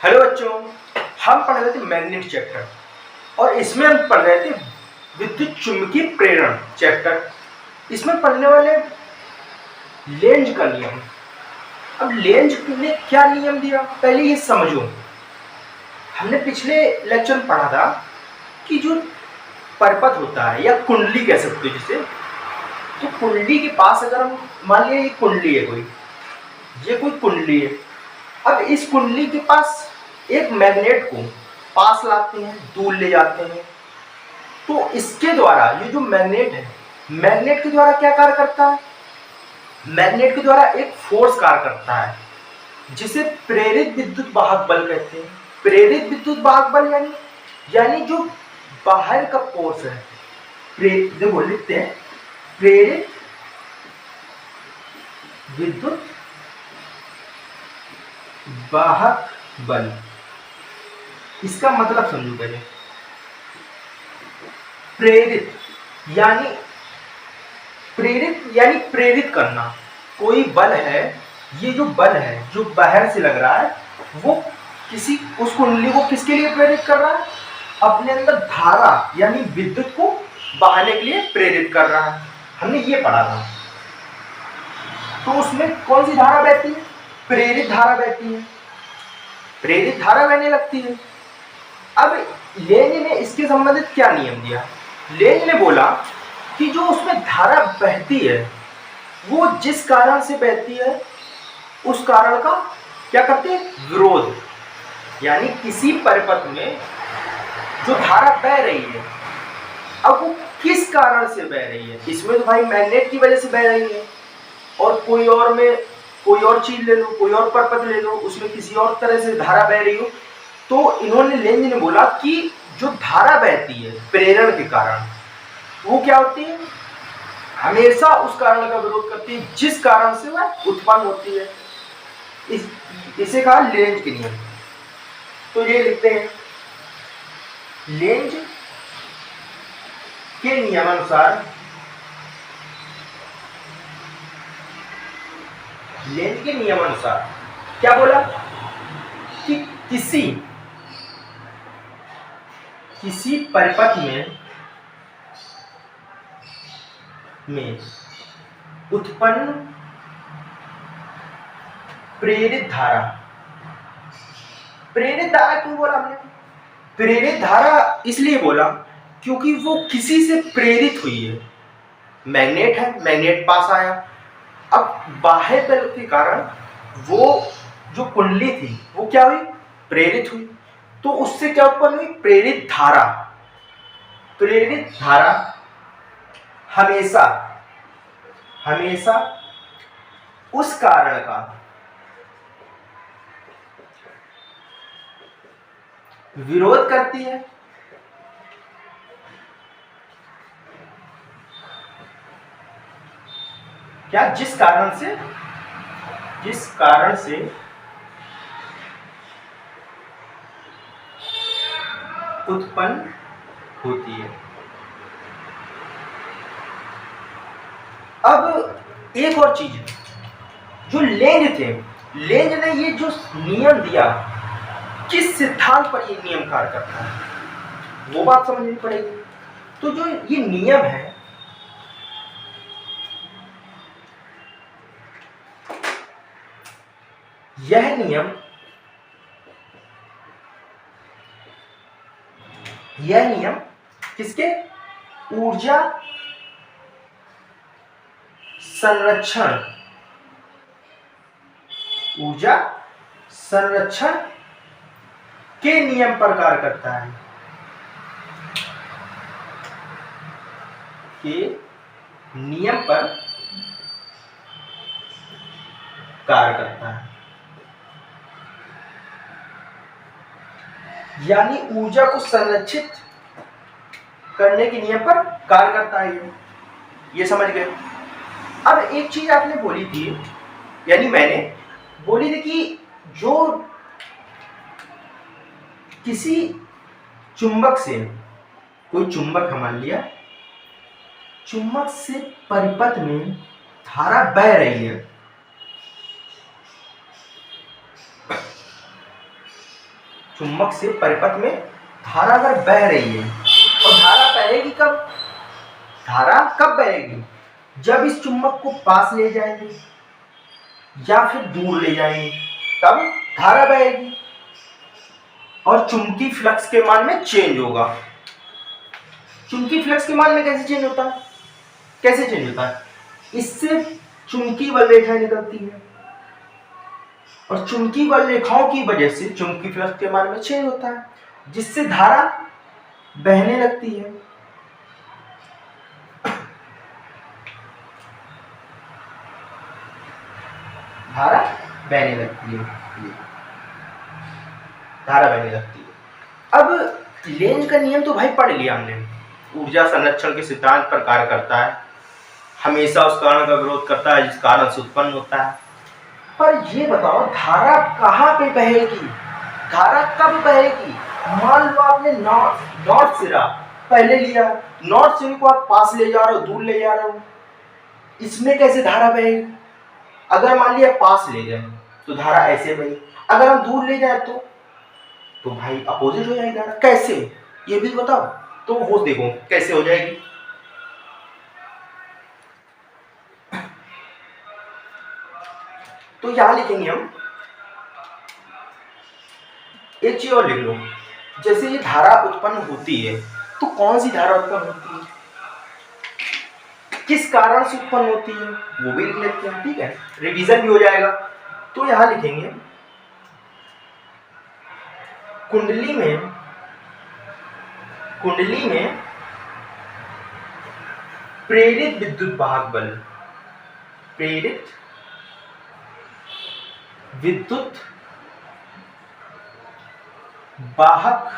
Hello बच्चों, हम पढ़ रहे थे मैग्नेट चैप्टर और इसमें हम पढ़ रहे थे विद्युत चुम्बकीय प्रेरण चैप्टर। इसमें पढ़ने वाले लेंज का नियम। अब लेंज ने क्या नियम दिया पहले ये समझो। हमने पिछले लेक्चर में पढ़ा था कि जो परपथ होता है या कुंडली कह सकते हो जिसे, तो कुंडली के पास अगर हम मान लिया ये कुंडली है, ये कोई कुंडली है। अब इस कुंडली के पास एक मैग्नेट को पास लाते हैं, दूर ले जाते हैं, तो इसके द्वारा ये जो मैग्नेट है, मैग्नेट के द्वारा क्या कार्य करता है? मैग्नेट के द्वारा एक फोर्स कार्य करता है जिसे प्रेरित विद्युत वाहक बल कहते हैं। प्रेरित विद्युत वाहक बल यानी जो बाहर का फोर्स है, देखो लिखते हैं प्रेरित विद्युत वाहक बल। इसका मतलब समझो पहले। प्रेरित यानी प्रेरित करना। कोई बल है, ये जो बल है जो बाहर से लग रहा है वो किसी उस कुंडली को किसके लिए प्रेरित कर रहा है? अपने अंदर धारा यानी विद्युत को बहाने के लिए प्रेरित कर रहा है। हमने ये पढ़ा था। तो उसमें कौन सी धारा बहती है? प्रेरित धारा बहती है, प्रेरित धारा बहने लगती है। अब लेंज ने इसके संबंधित क्या नियम दिया? लेंज ने बोला कि जो उसमें धारा बहती है वो जिस कारण से बहती है उस कारण का क्या करते हैं? विरोध। यानी किसी परिपथ में जो धारा बह रही है, अब वो किस कारण से बह रही है? इसमें तो भाई मैग्नेट की वजह से बह रही है, और कोई और चीज ले लो, कोई और परपथ ले लो, उसमें किसी और तरह से धारा बह रही हो। तो इन्होंने लेंज ने बोला कि जो धारा बहती है प्रेरण के कारण, वो क्या होती है? हमेशा उस कारण का विरोध करती है जिस कारण से वह उत्पन्न होती है। इसे कहा लेंज के नियम। तो ये लिखते हैं लेंज के नियमानुसार, लेंज के नियमानुसार क्या बोला कि किसी परिपथ में उत्पन्न प्रेरित धारा क्यों बोला हमने? प्रेरित धारा इसलिए बोला क्योंकि वो किसी से प्रेरित हुई है। मैग्नेट है, मैग्नेट पास आया, अब बाह्य बल के कारण वो जो कुंडली थी वो क्या हुई? प्रेरित हुई। तो उससे क्या उत्पन्न हुई? प्रेरित धारा। प्रेरित धारा हमेशा उस कारण का विरोध करती है क्या? जिस कारण से उत्पन्न होती है। अब एक और चीज है, जो लेंज ने ये जो नियम दिया, किस सिद्धांत पर ये नियम कार्य करता है वो बात समझनी पड़ेगी। तो जो ये नियम है, यह नियम किसके? ऊर्जा संरक्षण के नियम पर कार्य करता है। के नियम पर कार्य करता है, यानी ऊर्जा को संरक्षित करने के नियम पर कार्य करता है। ये समझ गए? अब एक चीज आपने बोली थी, यानी मैंने बोली थी कि जो किसी चुंबक से, कोई चुंबक है मान लिया, चुंबक से परिपथ में धारा बह रही है, चुंबक से परिपथ में धारा अगर बह रही है, और धारा बहेगी कब? धारा कब बहेगी? जब इस चुंबक को पास ले जाएंगे या फिर दूर ले जाएंगे, तब धारा बहेगी और चुंबकीय फ्लक्स के मान में चेंज होगा। चुंबकीय फ्लक्स के मान में कैसे चेंज होता है? कैसे चेंज होता है? इससे चुंबकीय बल रेखाएं निकलती है और चुंबकीय बल रेखाओं की वजह से चुंबकीय फ्लक्स के मान में चेंज होता है, जिससे धारा बहने लगती है। धारा बहने लगती है, धारा बहने लगती है। अब लेंज का नियम तो भाई पढ़ लिया हमने, ऊर्जा संरक्षण के सिद्धांत पर कार्य करता है, हमेशा उस कारण का विरोध करता है जिस कारण से उत्पन्न होता है। पर ये बताओ धारा कहाँ पे बहेगी? धारा कब बहेगी? मान लो आपने नॉर्थ सिरा पहले लिया, नॉर्थ सिरे को आप पास ले जा रहे हो, दूर ले जा रहे हो, इसमें कैसे धारा बहेगी? अगर मान लिया पास ले जाए तो धारा ऐसे बहेगी, अगर हम दूर ले जाए तो भाई अपोजिट हो जाएगी धारा। कैसे ये भी बताओ, तो वो देखो कैसे हो जाएगी। तो यहां लिखेंगे हम, एक चीज और लिख लो, जैसे ये धारा उत्पन्न होती है तो कौन सी धारा उत्पन्न होती है, किस कारण से उत्पन्न होती है, वो भी लिख लेते हैं, ठीक है, रिवीजन भी हो जाएगा। तो यहां लिखेंगे कुंडली में प्रेरित विद्युत वाहक बल, प्रेरित विद्युत वाहक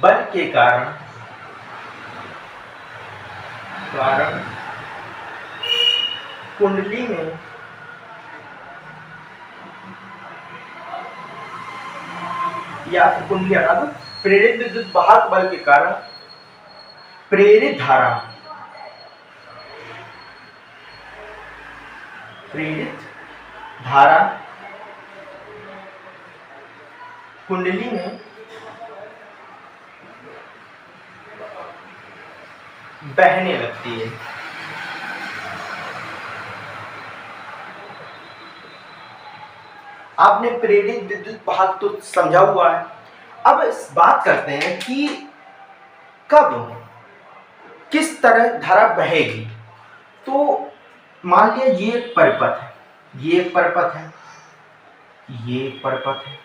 बल के कारण कुंडली में या कुंडली हटा दो, प्रेरित विद्युत वाहक बल के कारण प्रेरित धारा कुंडली में बहने लगती है। आपने प्रेरित विद्युत वाहक तो समझा हुआ है। अब इस बात करते हैं कि कब किस तरह धारा बहेगी। तो मान लिया ये एक परिपथ है, ये एक परिपथ है, ये एक परिपथ है,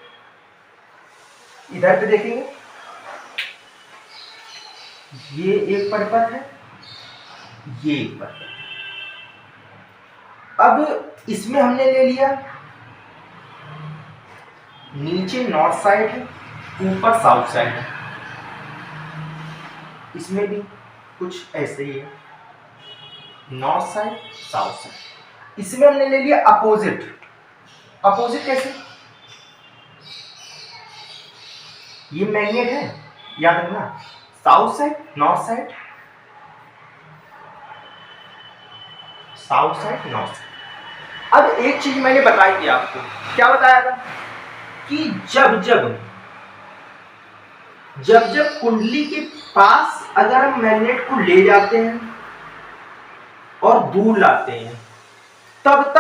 इधर पे देखेंगे ये एक परिपथ है, ये एक परिपथ है। अब इसमें हमने ले लिया नीचे नॉर्थ साइड है, ऊपर साउथ साइड है, इसमें भी कुछ ऐसे ही है, नॉर्थ साइड साउथ साइड। इसमें हमने ले लिया अपोजिट। अपोजिट कैसे? ये मैग्नेट है, याद रखना, south side north side, south side north side. अब एक चीज मैंने बताई थी आपको, क्या बताया था कि जब जब कुंडली के पास अगर हम मैग्नेट को ले जाते हैं और दूर लाते हैं, तब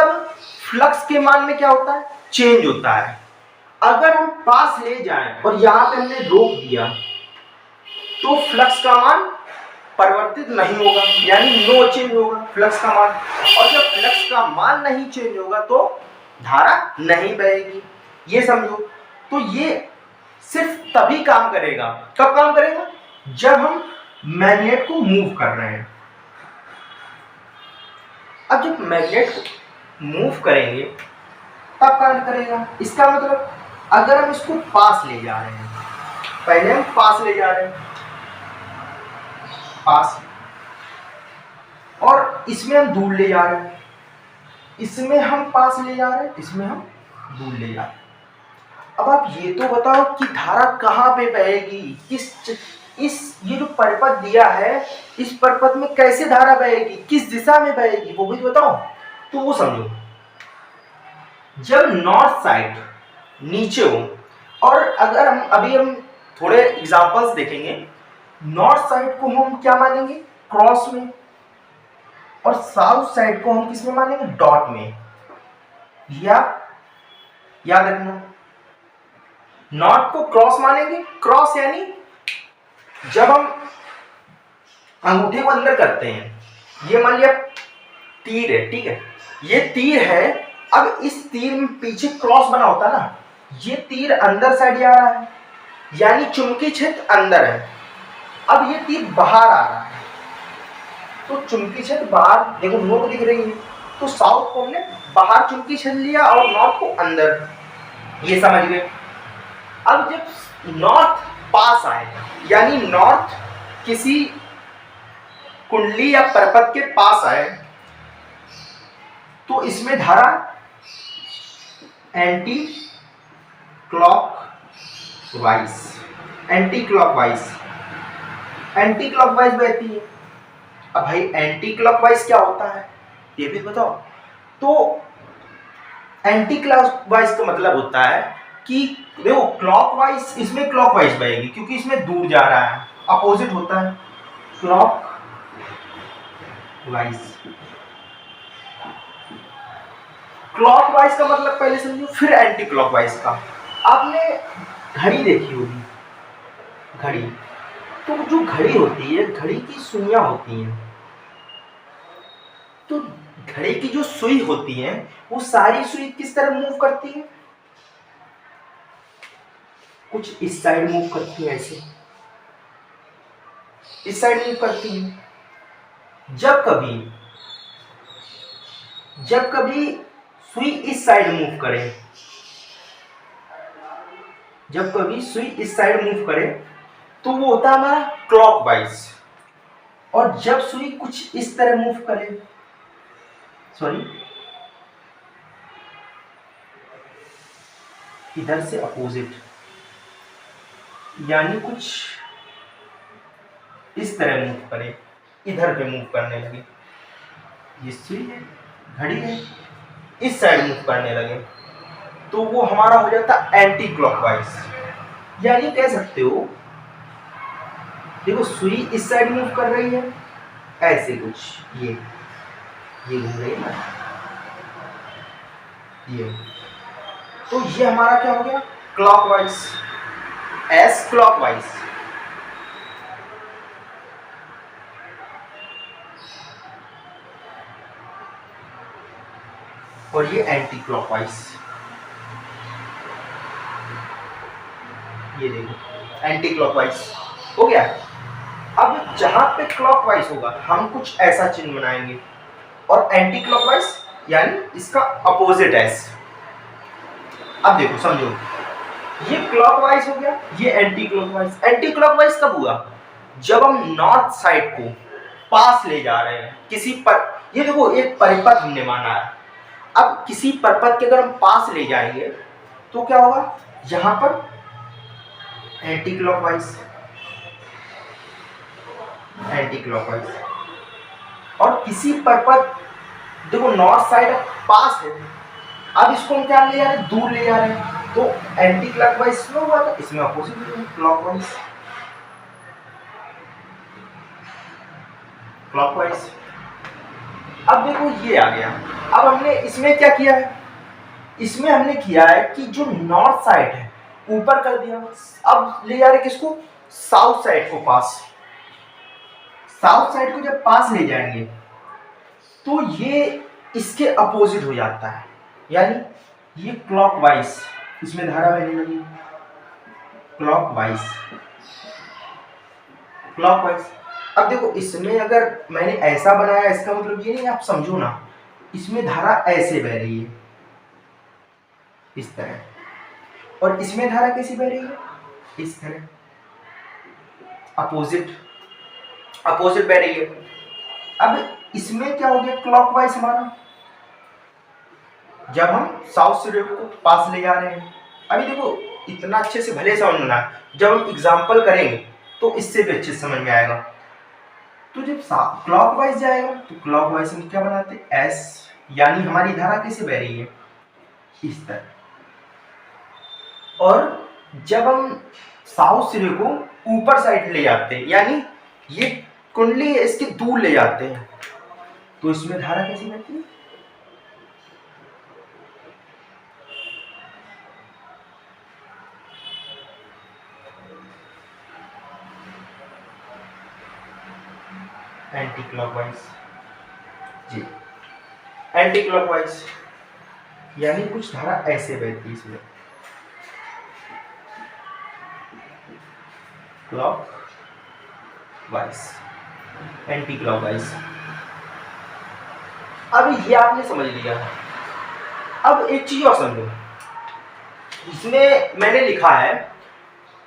फ्लक्स के मान में क्या होता है? चेंज होता है। अगर हम पास ले जाएं और यहां पे हमने रोक दिया तो फ्लक्स का मान परिवर्तित नहीं होगा, यानी नो चेंज होगा फ्लक्स का मान। और जब फ्लक्स का मान नहीं चेंज होगा तो धारा नहीं बहेगी, ये समझो। तो ये सिर्फ तभी काम करेगा, कब काम करेगा? जब हम मैग्नेट को मूव कर रहे हैं। अब जब मैग्नेट को मूव करेंगे तब काम करेगा। इसका मतलब अगर हम इसको पास ले जा रहे हैं, पहले हम पास ले जा रहे हैं, पास, और इसमें हम दूर ले जा रहे हैं, इसमें हम पास ले जा रहे हैं, इसमें हम दूर ले जा रहे हैं। अब आप ये तो बताओ कि धारा कहाँ पे बहेगी, ये जो परिपथ दिया है, इस परिपथ में कैसे धारा बहेगी, किस दिशा में बहेगी, वो भी बताओ। तो वो समझो, जब नीचे हो। और अगर हम थोड़े एग्जांपल्स देखेंगे, नॉर्थ साइड को हम क्या मानेंगे, क्रॉस में, और साउथ साइड को हम किस में मानेंगे, डॉट में। या याद रखना, नॉर्थ को क्रॉस मानेंगे, क्रॉस यानी जब हम अंगूठे को अंदर करते हैं, ये मान लिया तीर है, ठीक है, ये तीर है, अब इस तीर में पीछे क्रॉस बना होता है ना, ये तीर अंदर साइड जा रहा है, यानी चुंबकीय क्षेत्र अंदर है। अब ये तीर बाहर आ रहा है, तो चुंबकीय क्षेत्र बाहर, देखो नोक दिख रही है, तो साउथ को हमने बाहर चुंबकीय क्षेत्र लिया और नॉर्थ को अंदर, ये समझ गए। अब जब नॉर्थ पास आए, यानी नॉर्थ किसी कुंडली या परपथ के पास आए, तो इसमें धारा एंटी क्लॉकवाइज बहती है। अब भाई एंटी क्लॉकवाइज क्या होता है ये भी बताओ। तो एंटी क्लॉकवाइज का मतलब होता है कि देखो क्लॉकवाइज, इसमें क्लॉकवाइज बहेगी क्योंकि इसमें दूर जा रहा है, अपोजिट होता है क्लॉकवाइज का मतलब पहले समझो, फिर एंटी क्लॉकवाइज का। आपने घड़ी देखी होगी, घड़ी, तो जो घड़ी होती है, घड़ी की सुइयां होती हैं, तो घड़ी की जो सुई होती है वो सारी सुई किस तरह मूव करती है, कुछ इस साइड मूव करती है, ऐसे इस साइड मूव करती है। जब कभी सुई इस साइड मूव करे, जब कभी सुई इस साइड मूव करे तो वो होता है हमारा क्लॉकवाइज। और जब सुई कुछ इस तरह मूव करे, इधर से अपोजिट, यानी कुछ इस तरह मूव करे, इधर पे मूव करने लगे, ये सुई है, घड़ी है, इस साइड मूव करने लगे, तो वो हमारा हो जाता एंटी क्लॉकवाइज। यानी कह सकते हो, देखो सुई इस साइड मूव कर रही है, ऐसे कुछ ये घूम रही है ना, ये, तो ये हमारा क्या हो गया, क्लॉकवाइज, एस क्लॉकवाइज। और ये एंटी क्लॉकवाइज, ये देखो एंटी क्लॉकवाइज हो गया। अब जहां पे क्लॉकवाइज होगा हम कुछ ऐसा चिन्ह बनाएंगे, और एंटी क्लॉकवाइज यानी इसका अपोजिट एस। अब देखो समझो, ये क्लॉकवाइज हो गया, ये एंटी क्लॉकवाइज। एंटी क्लॉकवाइज कब हुआ, जब हम नॉर्थ साइड को पास ले जा रहे हैं किसी पर, ये देखो एक परिपथ हमने माना है, अब किसी परपथ के अगर हम पास ले जाएंगे तो क्या होगा, यहां पर एंटी क्लॉकवाइज, और किसी परपथ, देखो नॉर्थ साइड पास है, अब इसको हम क्या ले जा रहे हैं, दूर ले जा रहे हैं, तो एंटी क्लॉकवाइज इसमें हुआ था, इसमें अपोजिट क्लॉकवाइज। अब देखो ये आ गया। अब हमने इसमें क्या किया है, इसमें हमने किया है कि जो नॉर्थ साइड है ऊपर कर दिया, अब ले जा रहे किसको, साउथ साइड को पास। साउथ साइड को जब पास ले जाएंगे तो ये इसके अपोजिट हो जाता है, यानी ये क्लॉकवाइज, इसमें धारा बहने लगी, क्लॉकवाइज। अब देखो इसमें अगर मैंने ऐसा बनाया, इसका मतलब ये नहीं, आप समझो ना, इसमें धारा ऐसे बह रही है इस तरह, और इसमें धारा कैसी बह रही है, इस तरह, अपोजिट बह रही है। अब इसमें क्या हो गया, क्लॉकवाइज हमारा, जब हम साउथ से को पास ले जा रहे हैं। अभी देखो इतना अच्छे से भले समझना, जब हम एग्जाम्पल करेंगे तो इससे भी अच्छे समझ में आएगा। तो जब क्लॉकवाइज जाएगा तो क्लॉकवाइज हम क्या बनाते हैं, एस, यानी हमारी धारा कैसे बह रही है, इस तरह। और जब हम साउथ सिरे को ऊपर साइड ले जाते हैं, यानी ये कुंडली है इसके दूर ले जाते हैं, तो इसमें धारा कैसी बहती है? एंटी क्लॉकवाइज जी, एंटी क्लॉकवाइज, यानी कुछ धारा ऐसे बहती है इसमें, clock wise, anti clock wise. अब ये आपने समझ लिया। अब एक चीज और समझो, इसमें मैंने लिखा है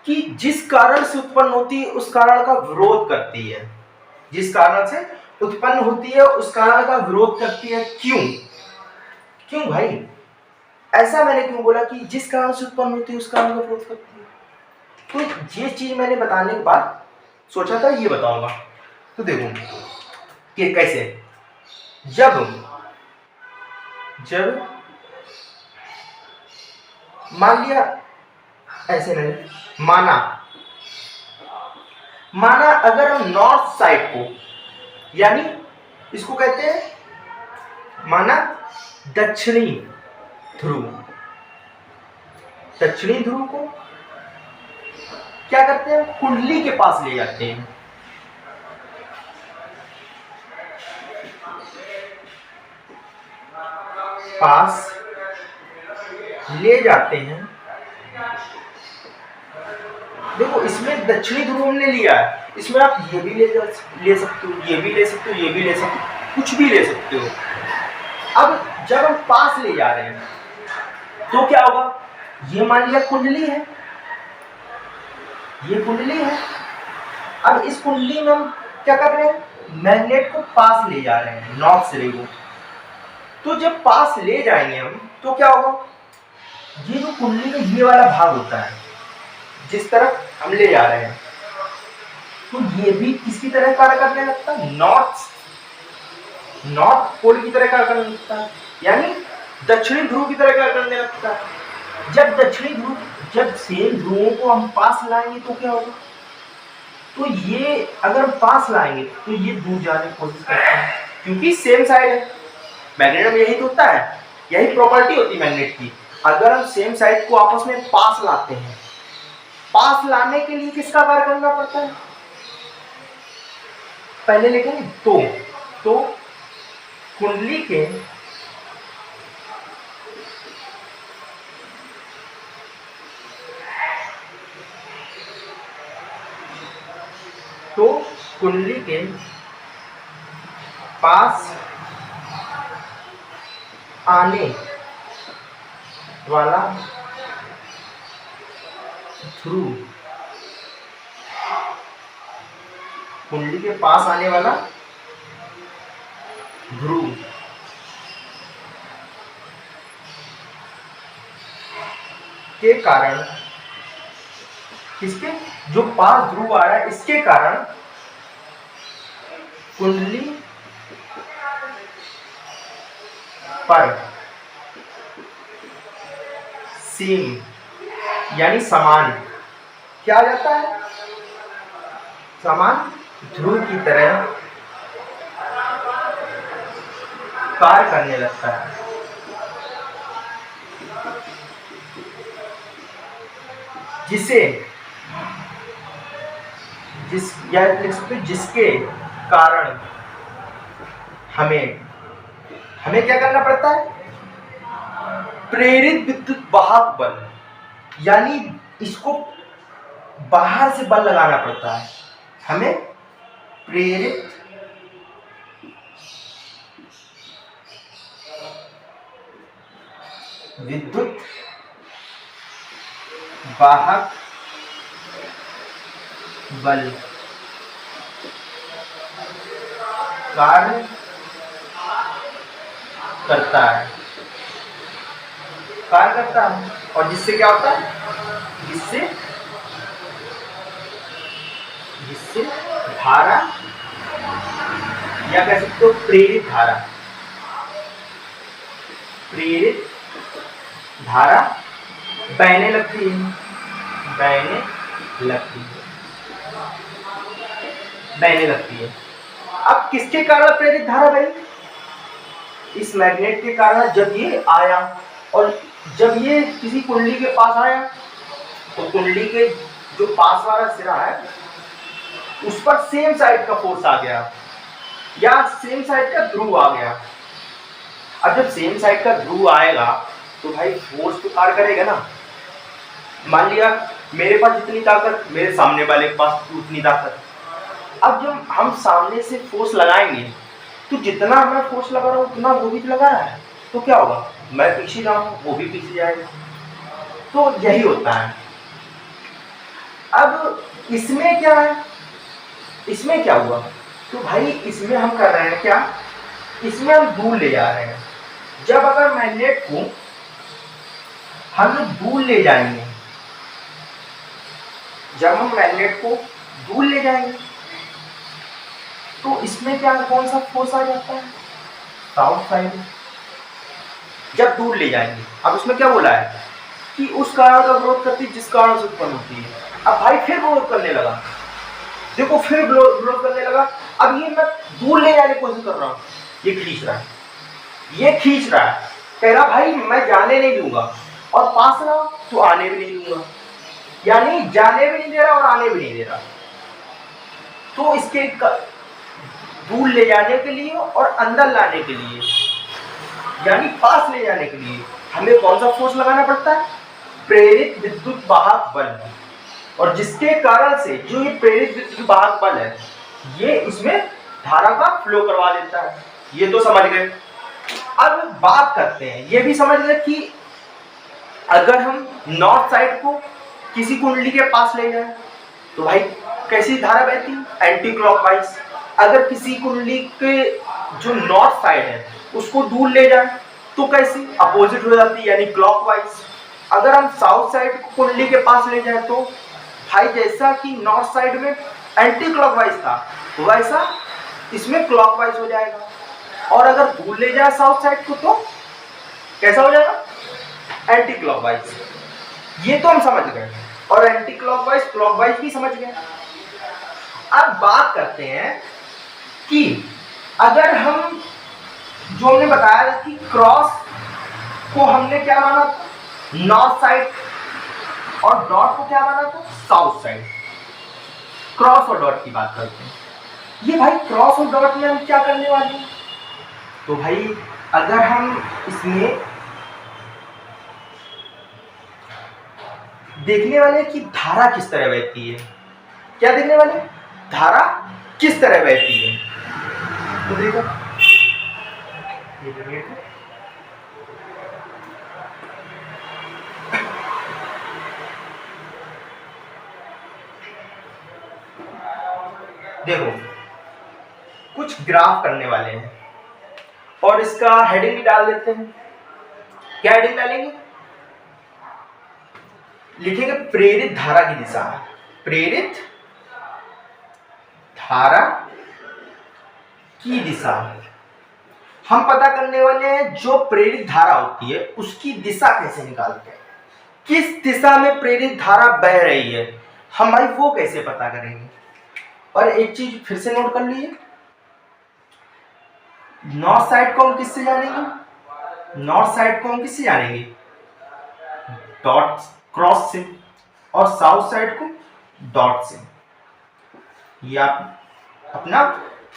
कि जिस कारण से उत्पन्न होती है उस कारण का विरोध करती है, जिस कारण से उत्पन्न होती है उस कारण का विरोध करती है। क्यों? क्यों भाई ऐसा मैंने क्यों बोला कि जिस कारण से उत्पन्न होती है उस कारण का विरोध करती है? तो ये चीज मैंने बताने के बाद सोचा था ये बताऊंगा। तो देखो कि कैसे, जब मान लिया, ऐसे नहीं, माना अगर हम नॉर्थ साइड को, यानी इसको कहते हैं माना दक्षिणी ध्रुव, दक्षिणी ध्रुव को क्या करते हैं, कुंडली के पास ले जाते हैं, पास ले जाते हैं। देखो इसमें दक्षिणी ध्रुव हमने लिया है, इसमें आप ये भी ले सकते हो, ये भी ले सकते हो, ये भी ले सकते हो, कुछ भी ले सकते हो। अब जब हम पास ले जा रहे हैं तो क्या होगा, ये मान लिया कुंडली है, ये कुंडली है। अब इस कुंडली में हम क्या कर रहे हैं, मैग्नेट को पास ले जा रहे हैं, नॉर्थ सिरे को। तो जब पास ले जाएंगे हम तो क्या होगा, ये जो कुंडली का ये वाला भाग होता है जिस तरफ हम ले जा रहे हैं, तो ये भी किसकी तरह कार्य करने लगता है, नॉर्थ पोल की तरह कार्य करने लगता है, यानी दक्षिणी ध्रुव की तरह कार्य करने लगता है। जब दक्षिणी ध्रुव, जब सेम ध्रुवों को हम पास लाएंगे तो क्या होगा, तो ये अगर हम पास लाएंगे तो ये दूर जाने की कोशिश करते हैं, क्योंकि सेम साइड है। मैग्नेट में यही तो होता है, यही प्रॉपर्टी होती है मैग्नेट की। अगर हम सेम साइड को आपस में पास लाते हैं, पास लाने के लिए किसका कार्य करना पड़ता है, पहले लिखेंगे तो कुंडली के पास आने वाला ध्रुव, कुंडली के पास आने वाला ध्रुव के कारण, किसके, जो पास ध्रुव आ रहा है इसके कारण कुंडली पर सेम यानी समान क्या आ जाता है, समान ध्रुव की तरह कार्य करने लगता है। जिसके कारण हमें क्या करना पड़ता है, प्रेरित विद्युत वाहक बल, यानी इसको बाहर से बल लगाना पड़ता है हमें, प्रेरित विद्युत वाहक बल कार्य करता है, और जिससे क्या होता है, जिससे धारा, या कह सकते हो प्रेरित धारा बहने लगती है, बहने लगती है, बहने लगती है। अब किसके कारण प्रेरित धारा बही? इस मैग्नेट के कारण। जब ये आया और जब ये किसी कुंडली के पास आया तो कुंडली के जो पास वाला सिरा है उस पर सेम साइड का फोर्स आ गया या सेम साइड का ध्रुव आ गया। अब जब सेम साइड का ध्रुव आएगा तो भाई फोर्स तो कार्य करेगा ना। मान लिया मेरे पास जितनी ताकत, मेरे सामने वाले के पास उतनी ताकत। अब जब हम सामने से फोर्स लगाएंगे तो जितना मैं फोर्स लगा रहा हूँ उतना वो भी लगा रहा है, तो क्या होगा, मैं पीछे जाऊंगा वो भी पीछे जाएगा। तो यही होता है। अब इसमें क्या है, इसमें क्या हुआ, तो भाई इसमें हम कर रहे हैं क्या, इसमें हम दूर ले जा रहे हैं। जब अगर मैग्नेट को हम दूर ले जाएंगे, जब हम मैग्नेट को दूर ले जाएंगे तो इसमें क्या, कौन सा फोर्स आ जाता है, साउथ साइड। जब दूर ले जाएंगे, अब उसमें क्या बोला है कि उस कारण का विरोध करती है जिस कारण से उत्पन्न होती है। अब भाई फिर विरोध करने लगा, देखो फिर विरोध करने लगा। अब ये मैं दूर ले जाने की कोशिश कर रहा हूँ, ये खींच रहा है, ये खींच रहा है, कह रहा भाई मैं जाने नहीं दूंगा, और पास रहा तो आने भी नहीं दूंगा, यानी जाने भी नहीं दे रहा और आने भी नहीं दे रहा। तो इसके दूर ले जाने के लिए और अंदर लाने के लिए, यानी पास ले जाने के लिए हमें कौन सा फोर्स लगाना पड़ता है, प्रेरित विद्युत वाहक बल। और जिसके कारण से जो ये प्रेरित विद्युत वाहक बल है ये इसमें धारा का फ्लो करवा देता है। ये तो समझ गए। अब बात करते हैं, ये भी समझ गए कि अगर हम नॉर्थ साइड को किसी कुंडली के पास ले जाए तो भाई कैसी धारा बहती है, एंटी क्लॉकवाइज। अगर किसी कुंडली के जो नॉर्थ साइड है उसको दूर ले जाए तो कैसी, अपोजिट हो जाती है, यानी क्लॉकवाइज। अगर हम साउथ साइड को कुंडली के पास ले जाए तो भाई जैसा कि नॉर्थ साइड में एंटी क्लॉकवाइज था वैसा इसमें क्लॉकवाइज हो जाएगा। और अगर दूर ले जाए साउथ साइड को तो कैसा हो जाएगा, एंटी क्लॉकवाइज। ये तो हम समझ गए, और एंटी क्लॉकवाइज क्लॉकवाइज भी समझ गए। अब बात करते हैं कि अगर हम जो हमने बताया था कि क्रॉस को हमने क्या माना, नॉर्थ साइड, और डॉट को क्या माना था, साउथ साइड। क्रॉस और डॉट की बात करते हैं। ये भाई क्रॉस और डॉट में हम क्या करने वाले हैं, तो भाई अगर हम इसमें देखने वाले कि धारा किस तरह बहती है, क्या देखने वाले, धारा किस तरह बहती है। तो देखो देखो कुछ ग्राफ करने वाले हैं और इसका हेडिंग भी डाल देते हैं। क्या हेडिंग डालेंगे, लिखेंगे प्रेरित धारा की दिशा, प्रेरित धारा की दिशा। हम पता करने वाले हैं जो प्रेरित धारा होती है उसकी दिशा कैसे निकालते हैं, किस दिशा में प्रेरित धारा बह रही है, हम भाई वो कैसे पता करेंगे। और एक चीज फिर से नोट कर लीजिए, नॉर्थ साइड को हम किससे जानेंगे, नॉर्थ साइड को हम किससे जानेंगे, डॉट क्रॉस से, और साउथ साइड को डॉट से। ये आप अपना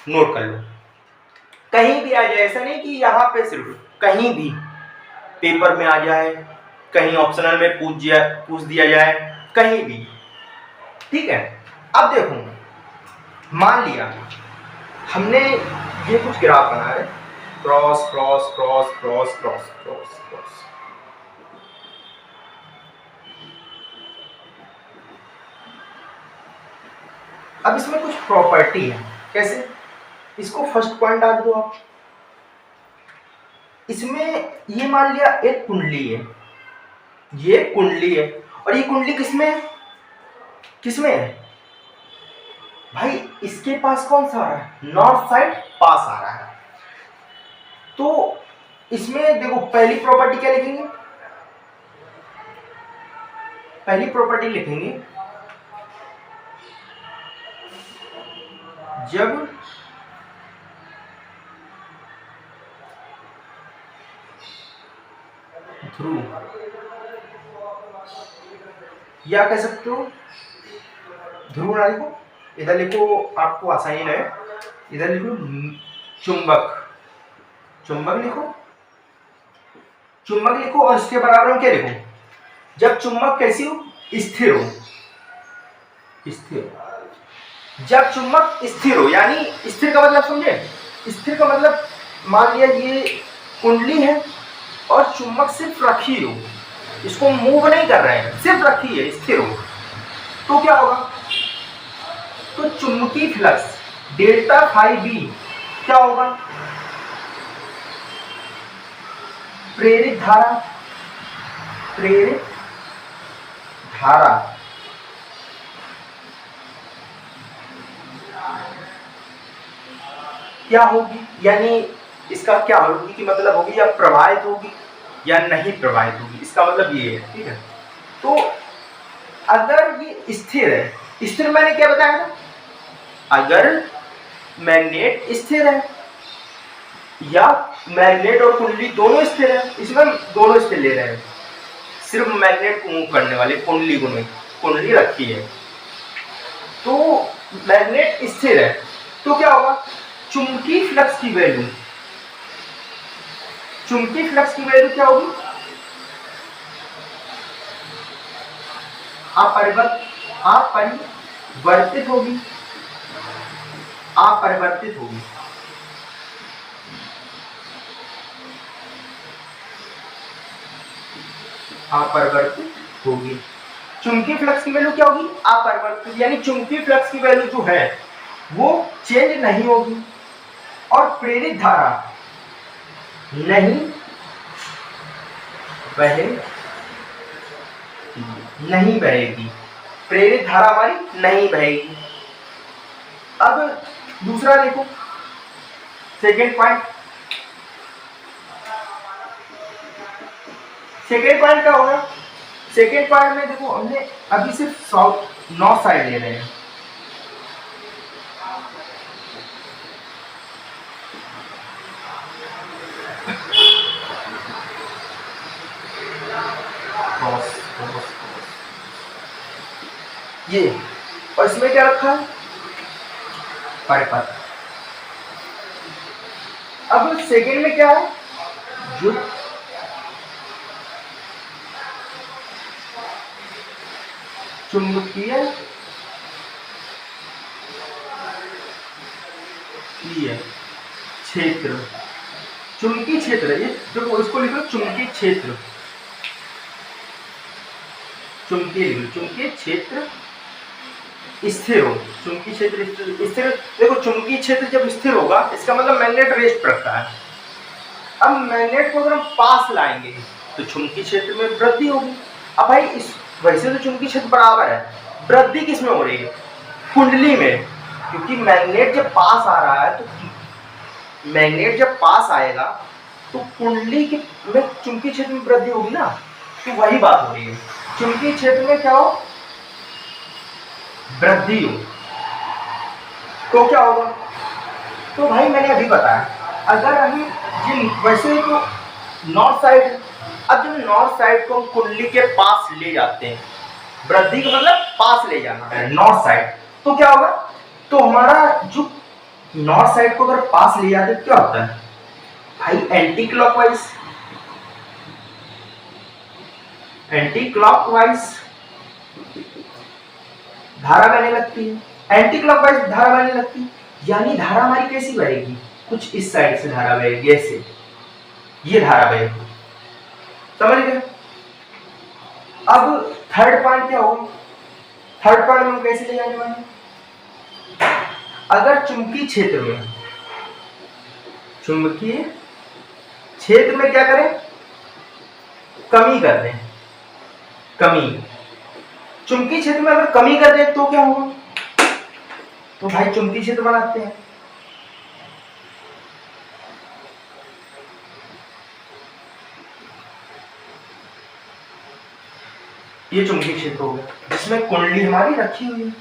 नोट कर लो, कहीं भी आ जाए, ऐसा नहीं कि यहाँ पे सिर्फ, कहीं भी पेपर में आ जाए, कहीं ऑप्शनल में पूछ दिया जाए, कहीं भी, ठीक है। अब देखो मान लिया हमने ये कुछ ग्राफ बना है, cross cross cross cross cross cross cross. अब इसमें कुछ प्रॉपर्टी है, कैसे, इसको फर्स्ट पॉइंट डाल दो आप। इसमें ये मान लिया एक कुंडली है, ये कुंडली है, और ये कुंडली किसमें है, किसमें है भाई, इसके पास कौन सा आ रहा है, नॉर्थ साइड पास आ रहा है। तो इसमें देखो पहली प्रॉपर्टी क्या लिखेंगे, पहली प्रॉपर्टी लिखेंगे, जब ध्रुव, या कह सकते हो ध्रुव ना लिखो, इधर लिखो, आपको आसानी है, इधर लिखो चुंबक, चुंबक लिखो, चुंबक लिखो, और इसके बराबर में क्या लिखो, जब चुंबक कैसी हो, स्थिर हो, स्थिर, जब चुंबक स्थिर हो, यानी स्थिर का मतलब समझे, स्थिर का मतलब मान लिया ये कुंडली है और चुंबक सिर्फ रखी हो, इसको मूव नहीं कर रहे हैं, सिर्फ रखी है, स्थिर हो, तो क्या होगा, तो चुंबकीय फ्लक्स डेल्टा फाई बी क्या होगा, प्रेरित धारा, प्रेरित धारा क्या होगी, यानी इसका क्या होगी कि मतलब होगी, या प्रवाहित होगी या नहीं प्रवाहित होगी, इसका मतलब ये है, ठीक है। तो अगर ये स्थिर है, स्थिर मैंने क्या बताया था, अगर मैग्नेट स्थिर है या मैग्नेट और कुंडली दोनों स्थिर है, इसमें दोनों स्थिर ले रहे हैं, सिर्फ मैग्नेट को मूव करने वाले कुंडली को नहीं, कुंडली रखी है, तो मैग्नेट स्थिर है, तो क्या होगा, चुंबकीय फ्लक्स की वैल्यू, चुंबकीय फ्लक्स की वैल्यू क्या होगी, अपरिवर्तित होगी, अपरिवर्तित होगी, अपरिवर्तित होगी, चुंबकीय फ्लक्स की वैल्यू क्या होगी, अपरिवर्तित, यानी चुंबकीय फ्लक्स की वैल्यू जो है वो चेंज नहीं होगी, और प्रेरित धारा नहीं बहेगी, प्रेरित धारा हमारी नहीं बहेगी। अब दूसरा देखो, सेकेंड पॉइंट, सेकेंड पॉइंट क्या होगा, सेकेंड पॉइंट में देखो हमने अभी सिर्फ नॉर्थ साइड ले रहे हैं, ये, और इसमें क्या रखा है, परिपथ। अब सेकेंड में क्या है, जो चुंबकीय क्षेत्र, चुंबकीय क्षेत्र, ये जो इसको लिखो चुंबकीय क्षेत्र, चुंबकीय क्षेत्र स्थिर हो, चुंबकीय क्षेत्र स्थिर, देखो चुंबकीय क्षेत्र जब स्थिर होगा इसका मतलब मैग्नेट रेस्ट रखता है, अब मैग्नेट को अगर हम पास लाएंगे तो चुंबकीय क्षेत्र में वृद्धि होगी। अब भाई इस वैसे तो चुंबकीय क्षेत्र बराबर है, वृद्धि किस में हो रही है, कुंडली में, क्योंकि मैग्नेट जब पास आ रहा है, तो मैग्नेट जब पास आएगा तो कुंडली के में चुंबकीय क्षेत्र में वृद्धि होगी ना, तो वही बात हो रही है, चुंबकीय क्षेत्र में क्या हो, वृद्धि हो, तो क्या होगा, तो भाई मैंने अभी बताया, अगर हम जिन वैसे तो नॉर्थ साइड, अब जब नॉर्थ साइड को हम कुंडली के पास ले जाते हैं, वृद्धि का मतलब पास ले जाना है नॉर्थ साइड, तो क्या होगा, तो हमारा जो नॉर्थ साइड को अगर पास ले जाते क्या होता है भाई, एंटी क्लॉकवाइज धारा बहने लगती है, एंटी क्लॉकवाइज धारा बहने लगती है, यानी धारा हमारी कैसी बहेगी, कुछ इस साइड से धारा बहेगी, ऐसे ये धारा बहेगी, समझ गए। अब थर्ड पॉइंट क्या होगा, थर्ड पॉइंट में हम कैसे ले जाने वाले, अगर चुंबकीय क्षेत्र में क्या करें, कमी कर दें, कमी, चुंबकीय क्षेत्र में अगर कमी कर दें तो क्या होगा, तो भाई चुंबकीय क्षेत्र बनाते हैं, ये चुंबकीय क्षेत्र हो गया जिसमें कुंडली हमारी रखी हुई है।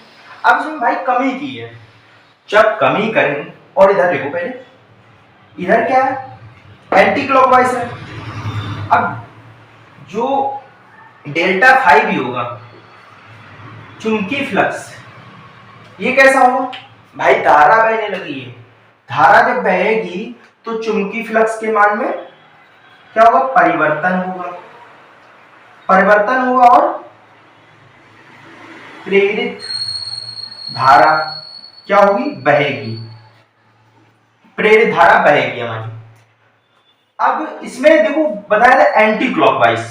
अब इसमें भाई कमी की है, जब कमी करें और इधर देखो पहले, इधर क्या है एंटी क्लॉकवाइज है। अब जो डेल्टा फाई भी होगा चुंबकीय फ्लक्स, ये कैसा होगा भाई, धारा बहने लगी है, धारा जब बहेगी तो चुंबकीय फ्लक्स के मान में क्या होगा, परिवर्तन होगा, परिवर्तन होगा और प्रेरित धारा क्या होगी, बहेगी, प्रेरित धारा बहेगी हमारी। अब इसमें देखो बताया था एंटी क्लॉकवाइज,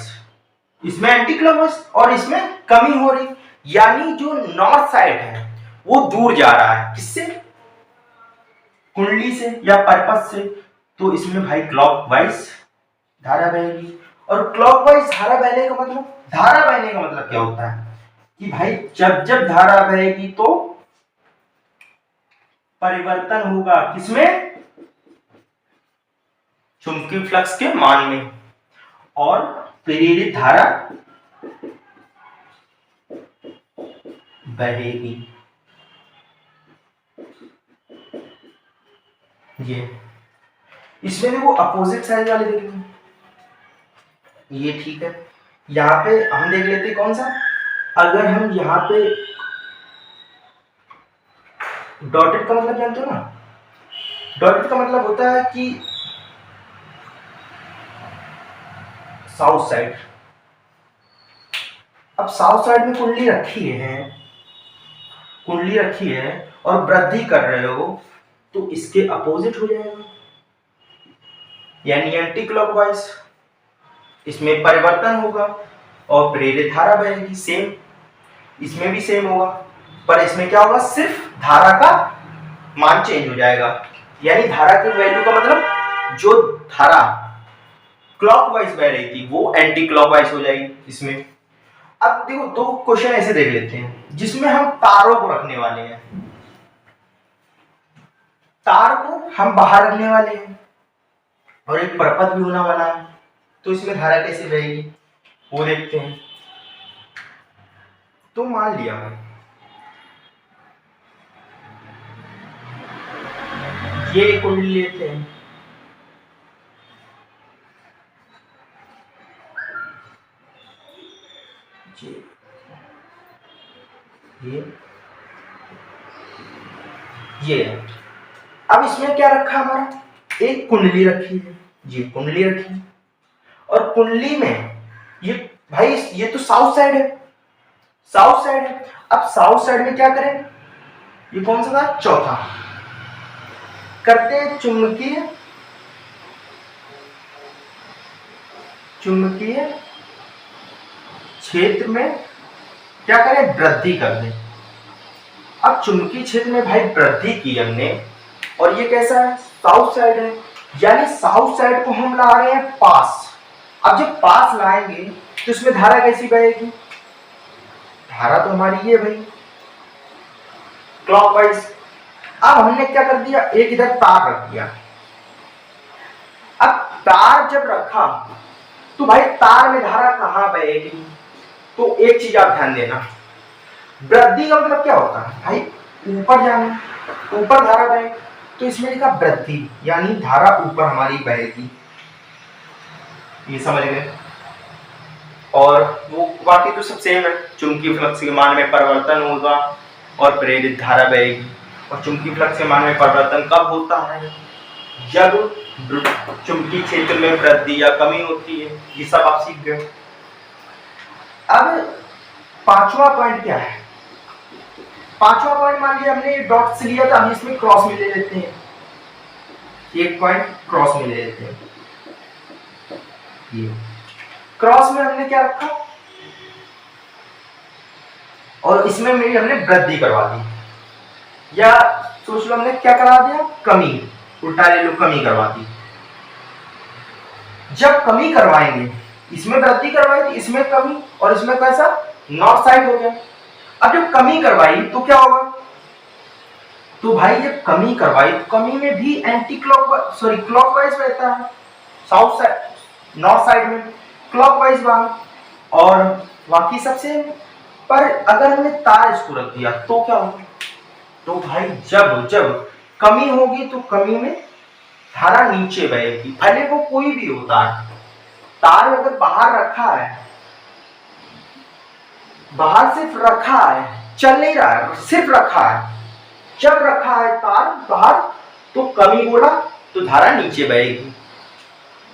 इसमें एंटी क्लॉकवाइज और इसमें कमी हो रही, यानी जो नॉर्थ साइड है वो दूर जा रहा है, किससे, कुंडली से या परपथ से, तो इसमें भाई क्लॉकवाइज धारा बहेगी। और क्लॉकवाइज धारा बहने का मतलब, धारा बहने का मतलब क्या होता है कि भाई जब जब धारा बहेगी तो परिवर्तन होगा, किसमें, चुंबकीय फ्लक्स के मान में, और प्रेरित धारा बहेगी। ये इसमें देखो अपोजिट साइड वाले देखेंगे, ये ठीक है। यहां पे हम देख लेते कौन सा, अगर हम यहां पे डॉटेड का मतलब जानते हो ना, डॉटेड का मतलब होता है कि साउथ साइड। अब साउथ साइड में कुंडली रखी है, कुंडली रखी है और वृद्धि कर रहे हो, तो इसके अपोजिट हो जाएगा, यानी एंटी क्लॉकवाइज, इसमें परिवर्तन होगा और प्रेरित धारा बहेगी। सेम इसमें भी सेम होगा, पर इसमें क्या होगा, सिर्फ धारा का मान चेंज हो जाएगा, यानी धारा की वैल्यू का मतलब जो धारा क्लॉकवाइज बह रही थी वो एंटी क्लॉकवाइज हो जाएगी इसमें। अब देखो दो क्वेश्चन ऐसे देख लेते हैं जिसमें हम तारों को रखने वाले हैं, तार को हम बाहर रखने वाले हैं और एक परपथ भी होने वाला है, तो इसमें धारा कैसे बहेगी वो देखते हैं। तो मान लिया ये कुंडली लेते हैं, ये अब इसमें क्या रखा हमारा, एक कुंडली रखी है, ये कुंडली रखी है और कुंडली में ये भाई ये तो साउथ साइड है, साउथ साइड है। अब साउथ साइड में क्या करें, ये कौन सा था, चौथा, करते हैं चुंबकीय, चुंबकीय क्षेत्र में क्या करें, वृद्धि कर दें। अब चुंबकीय क्षेत्र में भाई वृद्धि की हमने, और ये कैसा है, साउथ साइड है, यानी साउथ साइड को हम ला रहे हैं पास। अब जब पास लाएंगे तो इसमें धारा कैसी बहेगी, धारा तो हमारी ये भाई क्लॉकवाइज। अब हमने क्या कर दिया, एक इधर तार रख दिया। अब तार जब रखा तो भाई तार में धारा कहां बहेगी, तो एक चीज आप ध्यान देना, वृद्धि का मतलब क्या होता है भाई, ऊपर जाना, ऊपर धारा बहे, तो इसमें लिखा वृद्धि, यानी धारा ऊपर हमारी बहेगी, ये समझ गए। और वो बाकी तो सब सेम है, चुंबकीय फ्लक्स के मान में परिवर्तन होगा और प्रेरित धारा बहेगी। और चुंबकीय फ्लक्स के मान में परिवर्तन कब होता है, जब चुंबकीय क्षेत्र में वृद्धि या कमी होती है, ये सब आप सीख गए। अब पांचवा पॉइंट क्या है, पांचवा पॉइंट मान लिया हमने डॉट से लिया था, हम इसमें क्रॉस में ले लेते हैं, एक पॉइंट क्रॉस में ले लेते हैं। ये क्रॉस में हमने क्या रखा, और इसमें मेरी हमने वृद्धि करवा दी, या सोच लो हमने क्या करा दिया, कमी, उल्टा ले लो, कमी करवा दी। जब कमी करवाएंगे, इसमें वृद्धि करवाई थी, इसमें कमी, और इसमें कैसा, नॉर्थ साइड हो गया। अब जब कमी करवाई तो क्या होगा, तो भाई जब कमी करवाई तो कमी में भी एंटी क्लॉकवाइज, सॉरी क्लॉकवाइज रहता है, साउथ साइड, नॉर्थ साइड में क्लॉकवाइज वहां, और बाकी सबसे, पर अगर हमने तार इसको रख दिया तो क्या होगा? तो भाई जब जब कमी होगी तो कमी में धारा नीचे बहेगी, भले वो कोई भी हो तार। तार अगर बाहर रखा है, बाहर सिर्फ रखा है, चल नहीं रहा है, सिर्फ रखा है, जब रखा है तार बाहर तो कमी बोला तो धारा नीचे बहेगी।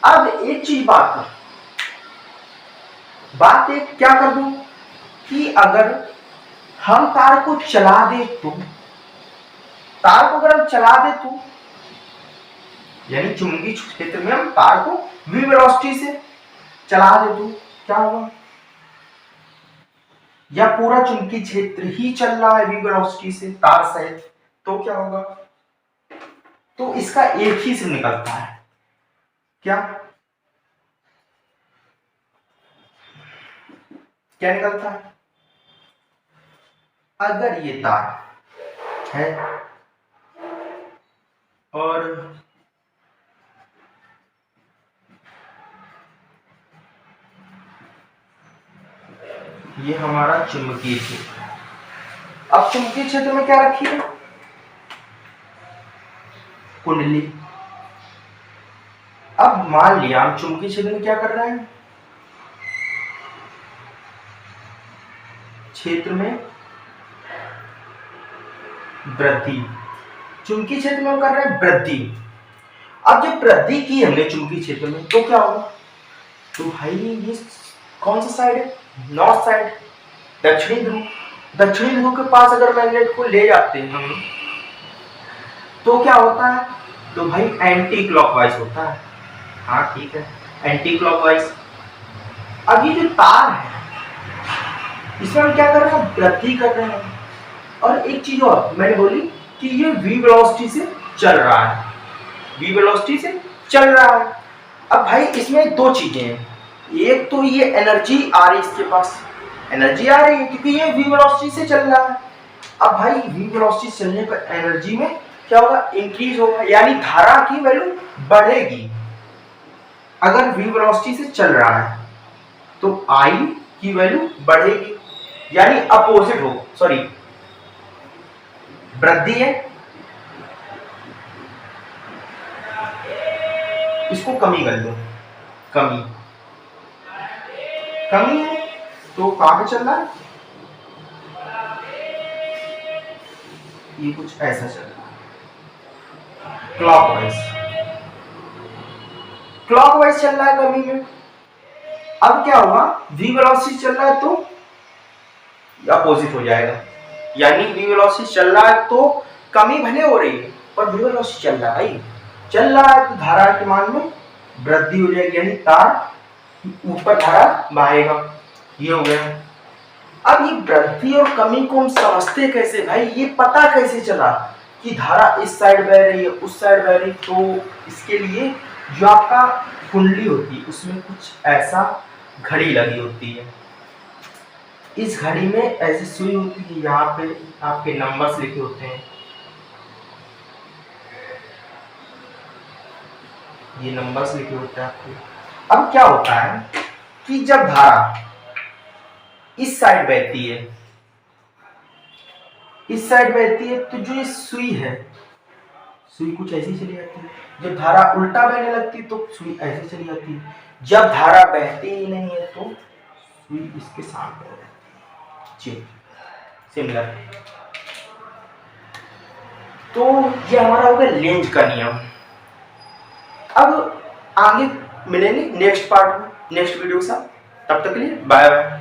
अब एक चीज बात एक क्या कर दूं कि अगर हम तार को चला दे तो, तार को अगर हम चला दे तो, यानी चुंबकीय क्षेत्र में हम तार को v वेलोसिटी से चला दे तो क्या होगा? या पूरा चुंबकीय क्षेत्र ही चल रहा है v वेलोसिटी से तार सहित, तो क्या होगा? तो इसका एक ही से निकलता है, क्या क्या निकलता है? अगर ये तार है और ये हमारा चुंबकीय क्षेत्र, अब चुंबकीय क्षेत्र में क्या रखी है? कुंडली। अब मान लिया हम चुंबकीय क्षेत्र में क्या कर रहे हैं? क्षेत्र में वृद्धि, चुंबकीय क्षेत्र में हम कर रहे हैं वृद्धि। अब जब वृद्धि की हमने चुंबकीय क्षेत्र में तो क्या होगा? तो भाई ये कौन सा साइड है? नॉर्थ साइड, दक्षिणी ध्रुव। दक्षिणी ध्रुव के पास अगर मैग्नेट को ले जाते हैं हम तो क्या होता है? तो भाई एंटी क्लॉकवाइज होता है। हाँ ठीक है, एंटी क्लॉकवाइज। अब ये जो तार है इसमें हम क्या कर रहे हैं? वृद्धि कर रहे हैं। और एक चीज और मैंने बोली कि ये v वेलोसिटी से चल रहा है, v वेलोसिटी से चल रहा है। अब भाई इसमें दो चीजें हैं, एक तो ये एनर्जी आ रही है, इसके पास एनर्जी आ रही है क्योंकि ये v वेलोसिटी से चल रहा है। अब भाई v वेलोसिटी से चलने पर एनर्जी में क्या होगा? इंक्रीज होगा, यानी धारा की वैल्यू बढ़ेगी। अगर v वेलोसिटी से चल रहा है तो I की वैल्यू बढ़ेगी, यानी अपोजिट हो, सॉरी वृद्धि है, इसको कमी कर लो, कमी कमी है तो कहां पे चल रहा है? ये कुछ ऐसा चल रहा है, क्लॉकवाइज, क्लॉकवाइज चल रहा है कमी में। अब क्या हुआ? v वेलोसिटी चल रहा है तो अपोजिट हो जाएगा, यानी v वेलोसिटी चल रहा है तो कमी भले हो रही है पर v वेलोसिटी चल रहा है, भाई चल रहा है तो धारा के मान में वृद्धि हो जाएगी, यानी तार ऊपर धारा बहेगा। ये हो गया। अब ये वृद्धि और कमी को हम समझते कैसे भाई? ये पता कैसे चला कि धारा इस साइड बह रही है उस साइड बह रही? तो इसके लिए जो आपका कुंडली होती है उसमें कुछ ऐसा घड़ी लगी होती है। इस घड़ी में ऐसी सुई होती है, यहाँ पे आपके नंबर्स लिखे होते हैं, ये नंबर्स लिखे होते हैं आपके। अब क्या होता है कि जब धारा इस साइड बहती है, इस साइड बहती है तो जो ये सुई है, सुई कुछ ऐसी चली जाती है। जब धारा उल्टा बहने लगती है तो सुई ऐसे चली जाती है। जब धारा बहती ही नहीं है तो सुई इसके सामने हो जाती है, सिमिलर। तो ये हमारा हो गया लेंज का नियम। अब आगे मिलेंगे नेक्स्ट पार्ट में, नेक्स्ट वीडियो के साथ। तब तक के लिए बाय बाय।